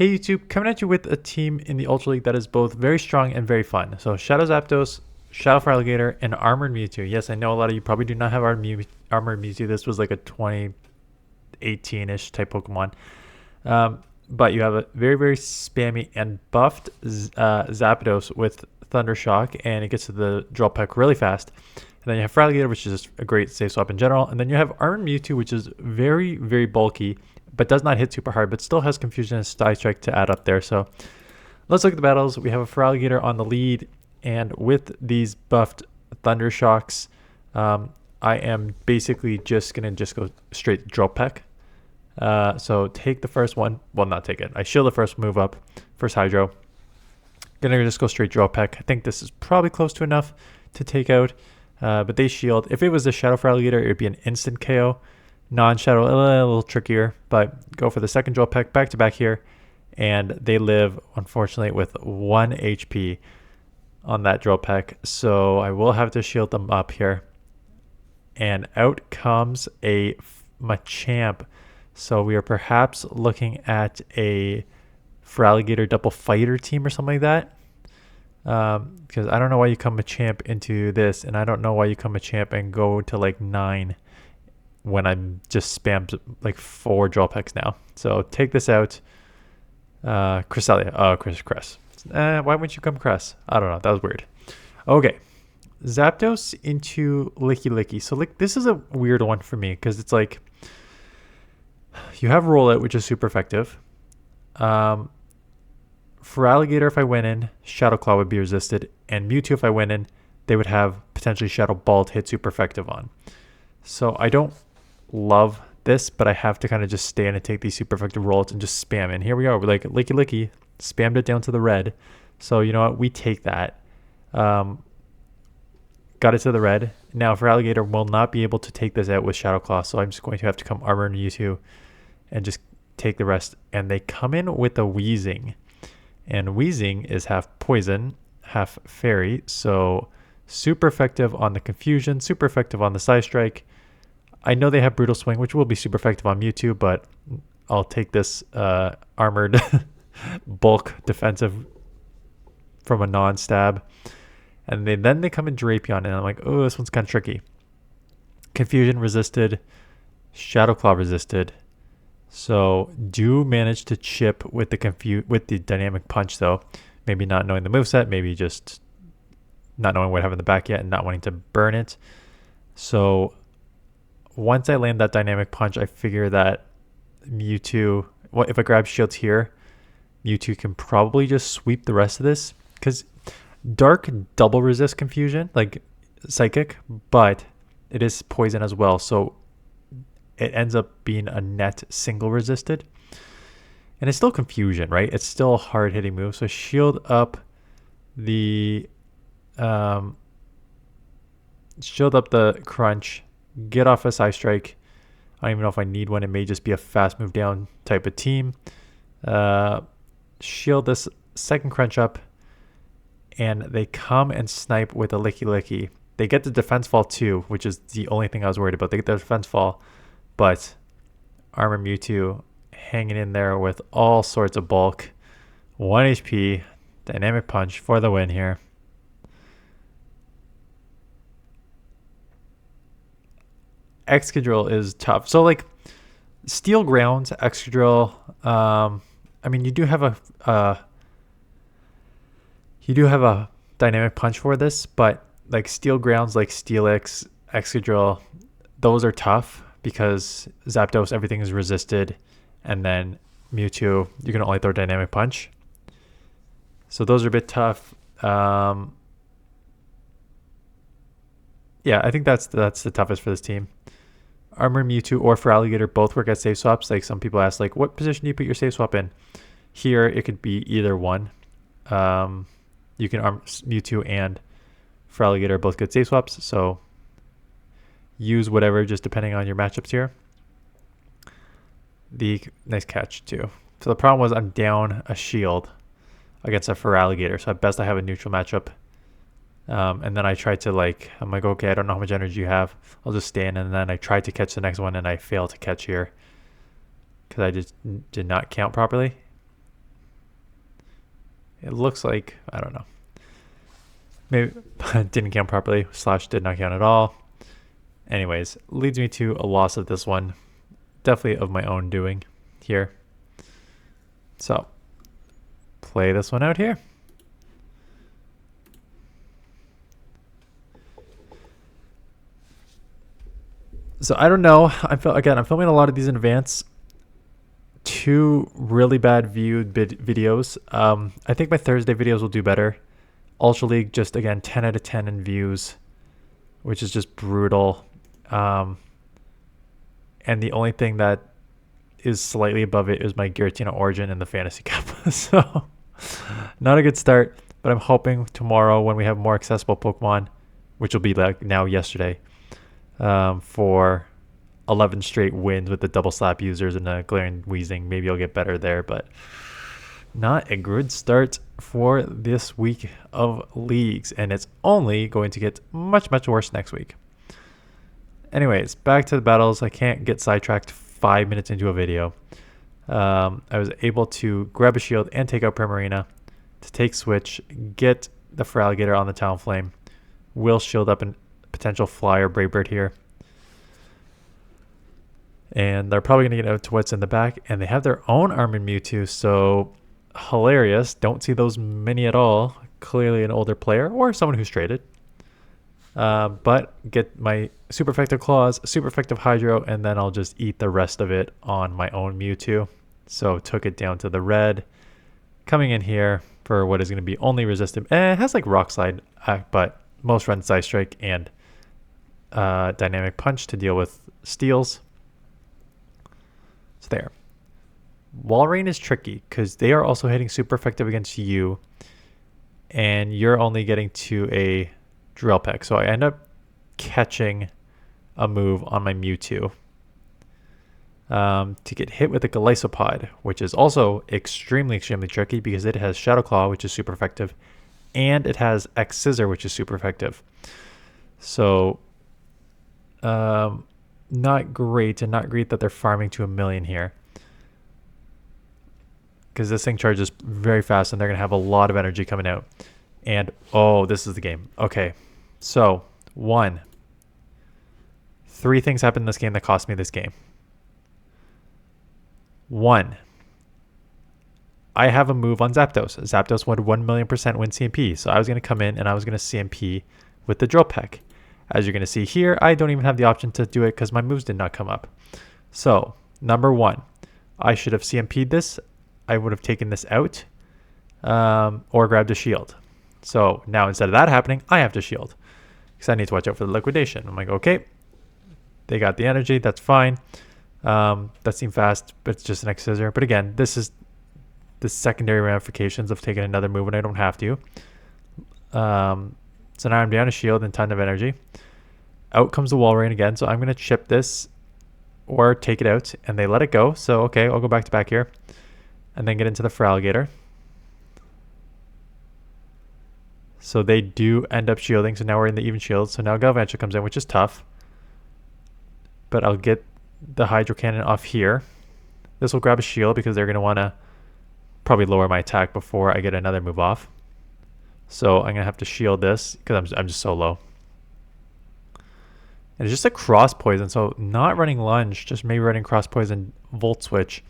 Hey YouTube, coming at you with a team in the Ultra League that is both very strong and very fun. So Shadow Zapdos, Shadow feraligatr, and Armored Mewtwo. Yes, I know a lot of you probably do not have Armored Mewtwo. This was like a 2018-ish type Pokemon. But you have a very, very spammy and buffed Zapdos with Thunder Shock, and it gets to the Drill Peck really fast. And then you have Feraligatr, which is a great safe swap in general. And then you have Armored Mewtwo, which is very, very bulky, but does not hit super hard, but still has Confusion and Sty Strike to add up there. So let's look at the battles. We have a Feraligatr on the lead, and with these buffed Thunder Shocks, I am basically just going to go straight Drill Peck. So take the first one. Well, not take it. I shield the first move up, first Hydro. Gonna just go straight Drill Peck. I think this is probably close to enough to take out. But they shield. If it was a Shadow Feraligatr, it would be an instant KO. Non-Shadow, a little trickier, but go for the second Drill Peck back to back here. And they live, unfortunately, with 1 HP on that Drill Peck. So I will have to shield them up here. And out comes a Machamp. So we are perhaps looking at a Feraligatr double fighter team or something like that. Because I don't know why you come Machamp into this, and I don't know why you come Machamp and go to like 9 when I'm just spammed like 4 Drill Pecks now. So take this out. Cresselia. Oh, Cress. Why wouldn't you come Cress? I don't know. That was weird. Okay. Zapdos into Licky. So like this is a weird one for me because it's like you have Roll Out, which is super effective. Feraligatr, if I went in, Shadow Claw would be resisted, and Mewtwo, if I went in, they would have potentially Shadow Ball to hit super effective on. So I don't love this, but I have to kind of just stand and take these super effective rolls and just spam. And here we are, we're like Licky, spammed it down to the red. So you know what, we take that. Got it to the red. Now Feraligatr will not be able to take this out with Shadow Claw, so I'm just going to have to come Armor Mewtwo and just take the rest. And they come in with a Weezing. And Weezing is half poison, half fairy, so super effective on the Confusion, super effective on the Side Strike. I know they have Brutal Swing, which will be super effective on Mewtwo, but I'll take this armored bulk defensive from a non-stab. And then they come in Drapion, and I'm like, oh, this one's kind of tricky. Confusion resisted, Shadow Claw resisted. So do manage to chip with the Dynamic Punch though. Maybe not knowing the moveset, maybe just not knowing what I have in the back yet and not wanting to burn it. So once I land that Dynamic Punch, I figure that Mewtwo, if I grab shields here, Mewtwo can probably just sweep the rest of this. Because Dark double resist Confusion, like Psychic, but it is poison as well. So it ends up being a net single resisted. And it's still Confusion, right? It's still a hard hitting move. So shield up the Crunch, get off a Side Strike. I don't even know if I need one. It may just be a fast move down type of team. Shield this second Crunch up, and they come and snipe with a Licky. They get the defense fall too, which is the only thing I was worried about. They get the defense fall. But Armor Mewtwo hanging in there with all sorts of bulk. 1 HP, Dynamic Punch for the win here. Excadrill is tough. So like Steel Grounds, Excadrill, I mean you do have a Dynamic Punch for this, but like Steel Grounds like Steelix, Excadrill, those are tough. Because Zapdos, everything is resisted, and then Mewtwo, you can only throw Dynamic Punch. So those are a bit tough. Yeah, I think that's the toughest for this team. Armor Mewtwo or Feraligatr both work at safe swaps. Like some people ask, like, what position do you put your safe swap in? Here, it could be either one. You can arm Mewtwo and Feraligatr both good safe swaps. So use whatever, just depending on your matchups here. Nice catch too. So the problem was I'm down a shield against a Feraligatr, so at best I have a neutral matchup. And then I tried to I'm like, okay, I don't know how much energy you have. I'll just stand, and then I tried to catch the next one, and I failed to catch here because I just did not count properly. It looks like, I don't know. Maybe didn't count properly. Slash did not count at all. Anyways, leads me to a loss of this one. Definitely of my own doing here. So, play this one out here. So I don't know. I'm filming a lot of these in advance. 2 really bad viewed videos. I think my Thursday videos will do better. Ultra League, just again 10 out of 10 in views, which is just brutal. And the only thing that is slightly above it is my Giratina Origin in the Fantasy Cup. So not a good start, but I'm hoping tomorrow when we have more accessible Pokemon, which will be like now yesterday, for 11 straight wins with the double slap users and the glaring wheezing. Maybe I'll get better there, but not a good start for this week of leagues, and it's only going to get much, much worse next week. Anyways, back to the battles. I can't get sidetracked 5 minutes into a video. I was able to grab a shield and take out Primarina to take switch, get the feraligatr on the Talonflame, will shield up a potential flyer Brave Bird here. And they're probably going to get out to what's in the back, and they have their own Armored Mewtwo, so hilarious. Don't see those many at all. Clearly an older player or someone who's traded. But get my super effective claws, super effective hydro, and then I'll just eat the rest of it on my own Mewtwo. So took it down to the red, coming in here for what is going to be only resistant. It has like Rock Slide, but most runs Side Strike and Dynamic Punch to deal with steals. So there. Walrein is tricky because they are also hitting super effective against you, and you're only getting to a Drill Peck. So I end up catching a move on my Mewtwo to get hit with a Golisopod, which is also extremely, extremely tricky because it has Shadow Claw, which is super effective, and it has X Scissor, which is super effective. So not great, and not great that they're farming to 1,000,000 here, because this thing charges very fast and they're going to have a lot of energy coming out. And oh, this is the game. Okay, so 3 things happened in this game that cost me this game. 1, I have a move on Zapdos. Zapdos would 1,000,000% win CMP, so I was going to come in and I was going to CMP with the Drill Peck. As you're going to see here, I don't even have the option to do it because my moves did not come up. So, number 1, I should have CMP'd this. I would have taken this out or grabbed a shield. So now instead of that happening, I have to shield because I need to watch out for the liquidation. I'm like, okay, they got the energy. That's fine. That seemed fast, but it's just an X Scissor. But again, this is the secondary ramifications of taking another move when I don't have to. So now I'm down a shield and a ton of energy. Out comes the Walrein again. So I'm going to chip this or take it out, and they let it go. So, okay, I'll go back to back here and then get into the feraligatr. So they do end up shielding. So now we're in the even shield. So now Galvantula comes in, which is tough. But I'll get the Hydro Cannon off here. This will grab a shield because they're going to want to probably lower my attack before I get another move off. So I'm going to have to shield this because I'm just so low. And it's just a cross poison. So not running lunge, just maybe running cross poison Volt Switch.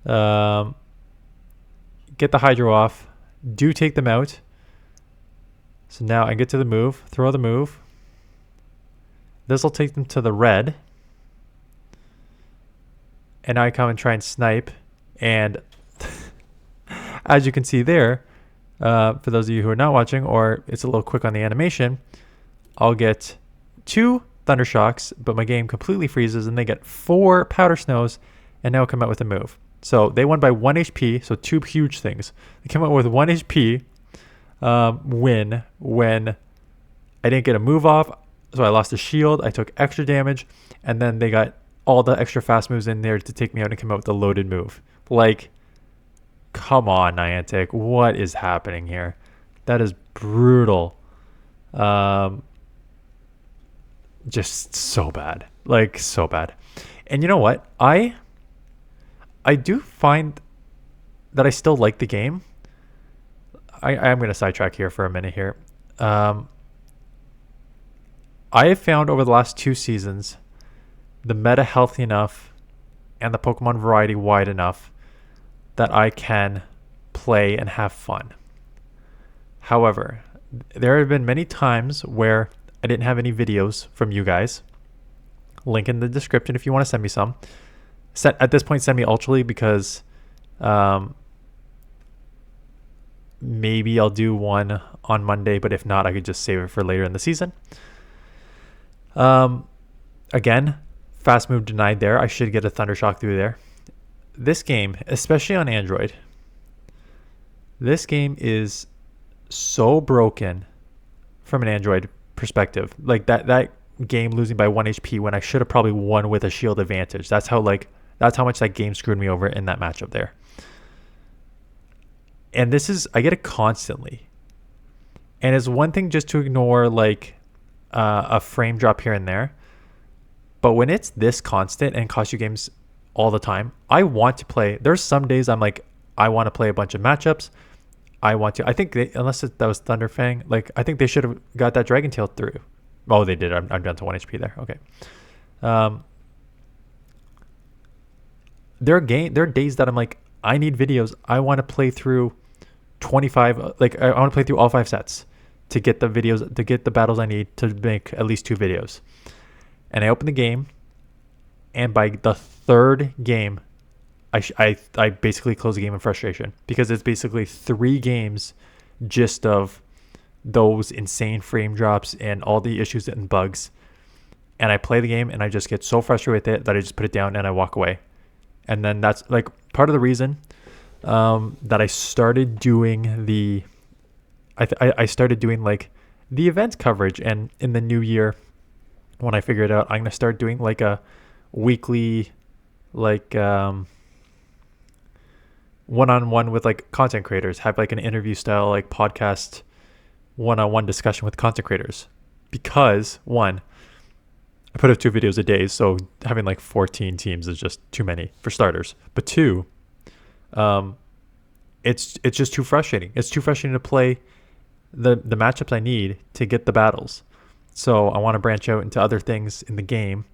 Get the Hydro off. Do take them out. So now I get to the move. Throw the move. This will take them to the red. And now I come and try and snipe. And as you can see there, for those of you who are not watching, or it's a little quick on the animation, I'll get 2 Thunder Shocks, but my game completely freezes and they get 4 Powder Snows and now come out with a move. So they won by 1 HP, so 2 huge things. They came out with 1 HP win when I didn't get a move off, so I lost a shield, I took extra damage, and then they got all the extra fast moves in there to take me out and come out with a loaded move. Like, come on, Niantic. What is happening here? That is brutal. Just so bad. Like, so bad. And you know what? I do find that I still like the game. I'm going to sidetrack here for a minute here. I have found over the last 2 seasons the meta healthy enough and the Pokemon variety wide enough that I can play and have fun. However, there have been many times where I didn't have any videos from you guys. Link in the description if you want to send me some. At this point, send me Ultra League because maybe I'll do one on Monday, but if not, I could just save it for later in the season. Again, fast move denied there. I should get a Thunder Shock through there. This game, especially on Android, this game is so broken from an Android perspective. Like that game losing by 1 HP when I should have probably won with a shield advantage. That's how much that game screwed me over in that matchup there. And I get it constantly. And it's one thing just to ignore like a frame drop here and there. But when it's this constant and costs you games all the time, I want to play. There's some days I'm like, I want to play a bunch of matchups. I think unless that was Thunderfang, like I think they should have got that Dragon Tail through. Oh, they did. I'm down to 1 HP there. Okay. There are days that I'm like, I need videos. I want to play through 25. Like I want to play through all 5 sets to get the videos, to get the battles I need to make at least 2 videos. And I open the game, and by the 3rd game, I basically close the game in frustration because it's basically 3 games just of those insane frame drops and all the issues and bugs. And I play the game and I just get so frustrated with it that I just put it down and I walk away. And then that's like part of the reason that I started doing I started doing like the event coverage. And in the new year, when I figure it out, I'm going to start doing like a weekly, like one-on-one with like content creators, have like an interview style, like podcast one-on-one discussion with content creators. Because one, I put up 2 videos a day, so having like 14 teams is just too many for starters. But 2, it's just too frustrating. It's too frustrating to play the matchups I need to get the battles. So I want to branch out into other things in the game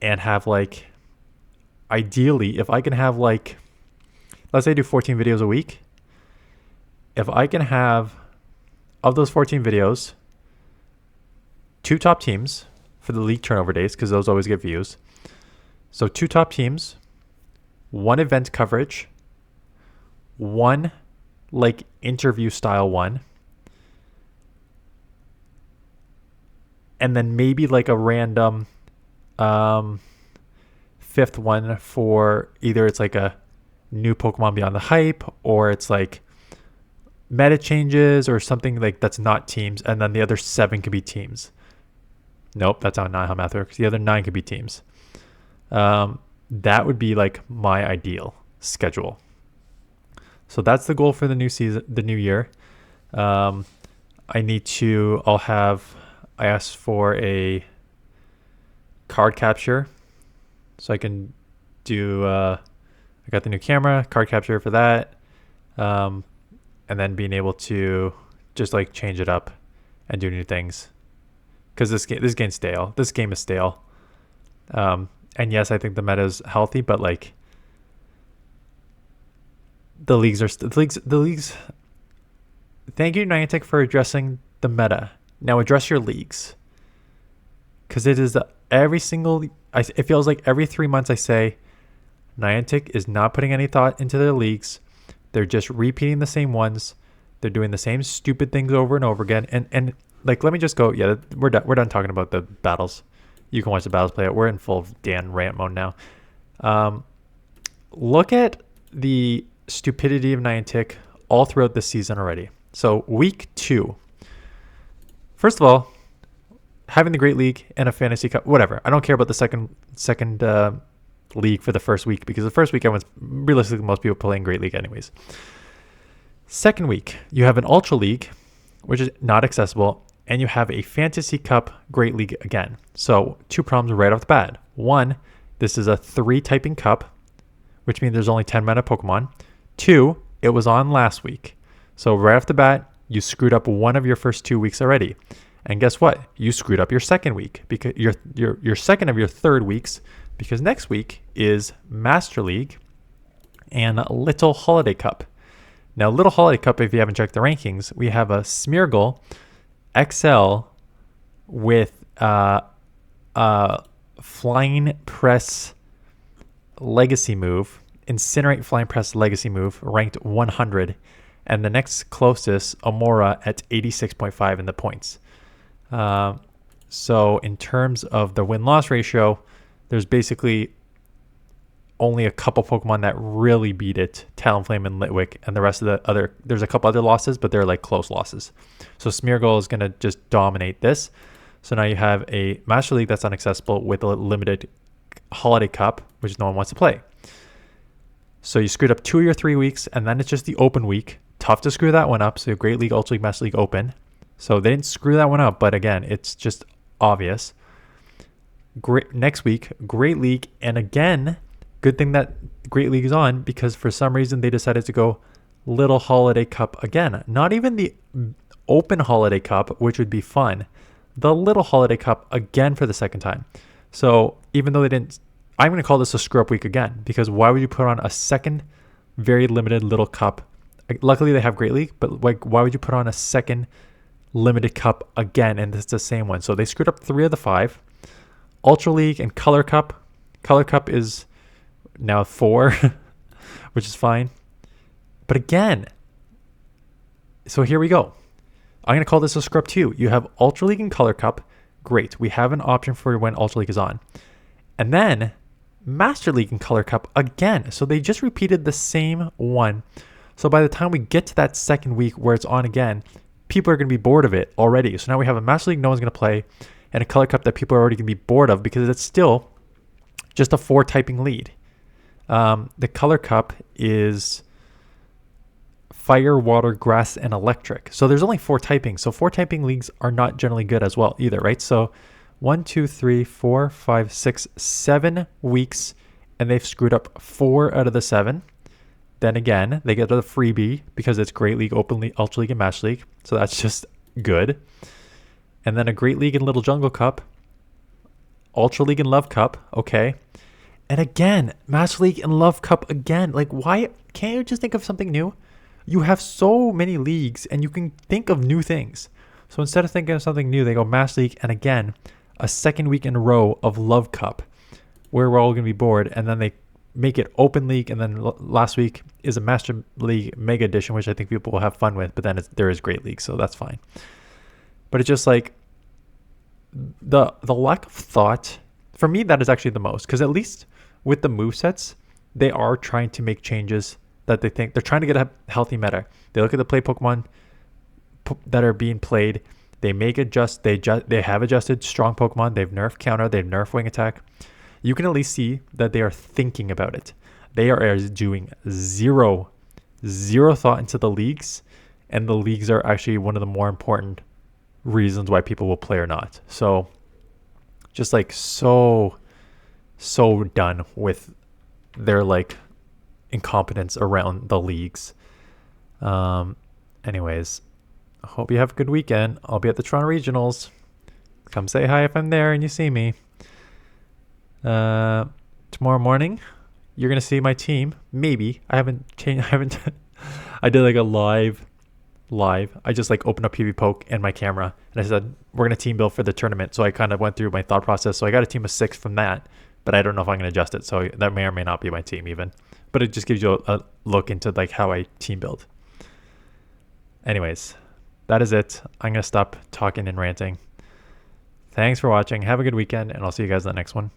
and have like, ideally, if I can have like, let's say I do 14 videos a week. If I can have, of those 14 videos, 2 top teams for the league turnover days, because those always get views. So 2 top teams, 1 event coverage, 1 like interview style one, and then maybe like a random 5th one for either it's like a new Pokemon Beyond the Hype, or it's like meta changes or something like that's not teams, and then the other 7 could be teams. Nope, that's not how math works. The other 9 could be teams. That would be like my ideal schedule. So that's the goal for the new season, the new year. I asked for a card capture so I can do, I got the new camera, card capture for that. And then being able to just like change it up and do new things. Because this game's stale. This game is stale. And yes, I think the meta is healthy, but like the leagues. Thank you, Niantic, for addressing the meta. Now address your leagues. Because it is it feels like every 3 months I say Niantic is not putting any thought into their leagues. They're just repeating the same ones. They're doing the same stupid things over and over again. And like, let me just go. Yeah, we're done talking about the battles. You can watch the battles play out. We're in full Dan rant mode now. Look at the stupidity of Niantic all throughout this season already. So week 2. First of all, having the Great League and a Fantasy Cup, whatever. I don't care about the second league for the first week, because the first week realistically most people playing Great League anyways. Second week, you have an Ultra League, which is not accessible, and you have a Fantasy Cup Great League again. So 2 problems right off the bat. 1, this is a 3 typing cup, which means there's only 10 meta Pokemon. 2, it was on last week. So right off the bat, you screwed up one of your first 2 weeks already. And guess what? You screwed up your second week, because your second of your 3rd weeks, because next week is Master League and Little Holiday Cup. Now, Little Holiday Cup, if you haven't checked the rankings, we have a Smeargle XL with Flying Press Legacy move, Incinerate Flying Press Legacy move, ranked 100. And the next closest, Amora, at 86.5 in the points. So in terms of the win-loss ratio, there's basically only a couple Pokemon that really beat it, Talonflame and Litwick, and the rest of the other, there's a couple other losses, but they're like close losses. So Smeargle is going to just dominate this. So now you have a Master League that's inaccessible with a limited Holiday Cup, which no one wants to play. So you screwed up 2 of your 3 weeks, and then it's just the open week. Tough to screw that one up. So Great League, Ultra League, Master League, Open. So they didn't screw that one up, but again, it's just obvious. Next week, Great League, and again, good thing that Great League is on, because for some reason they decided to go Little Holiday Cup again. Not even the Open Holiday Cup, which would be fun. The Little Holiday Cup again for the second time. So even though they didn't, I'm going to call this a screw up week again, because why would you put on a second very limited little cup? Luckily they have Great League, but like, why would you put on a second limited cup again? And it's the same one. So they screwed up 3 of the 5. Ultra League and Color Cup. Color Cup is now 4, which is fine. But again, so here we go. I'm going to call this a screw up too. You have Ultra League and Color Cup. Great. We have an option for when Ultra League is on. And then Master League and Color Cup again. So they just repeated the same one. So by the time we get to that second week where it's on again, people are going to be bored of it already. So now we have a Master League no one's going to play, and a Color Cup that people are already going to be bored of because it's still just a 4 typing lead. The Color Cup is Fire, Water, Grass, and Electric. So there's only 4 typing. So 4 typing leagues are not generally good as well either, right? So 1, 2, 3, 4, 5, 6, 7 weeks, and they've screwed up 4 out of the 7. Then again, they get the freebie because it's Great League, Open League, Ultra League, and Master League. So that's just good. And then a Great League and Little Jungle Cup. Ultra League and Love Cup. Okay. And again, Master League and Love Cup again. Like, why can't you just think of something new? You have so many leagues and you can think of new things. So instead of thinking of something new, they go Master League and again, a second week in a row of Love Cup where we're all going to be bored. And then they make it Open League, and then last week is a Master League Mega Edition, which I think people will have fun with, but then there is Great League, so that's fine. But it's just like the lack of thought, for me, that is actually the most, because at least with the movesets, they are trying to make changes that they think, they're trying to get a healthy meta. They look at the play Pokemon that are being played, they make adjust, they have adjusted strong Pokemon, they've nerfed counter, they've nerfed wing attack. You can at least see that they are thinking about it. They are doing zero thought into the leagues, and the leagues are actually one of the more important reasons why people will play or not. So just like so done with their like incompetence around the leagues. Anyways, I hope you have a good weekend. I'll be at the Toronto Regionals. Come say hi if I'm there and you see me. Tomorrow morning you're gonna see my team. Maybe I haven't I did like a live I just like opened up PvPoke and my camera and I said we're gonna team build for the tournament. So I kind of went through my thought process. So I got a team of 6 from that, but I don't know if I'm gonna adjust it. So that may or may not be my team even, but it just gives you a look into like how I team build. Anyways, that is it. I'm gonna stop talking and ranting. Thanks for watching. Have a good weekend, and I'll see you guys in the next one.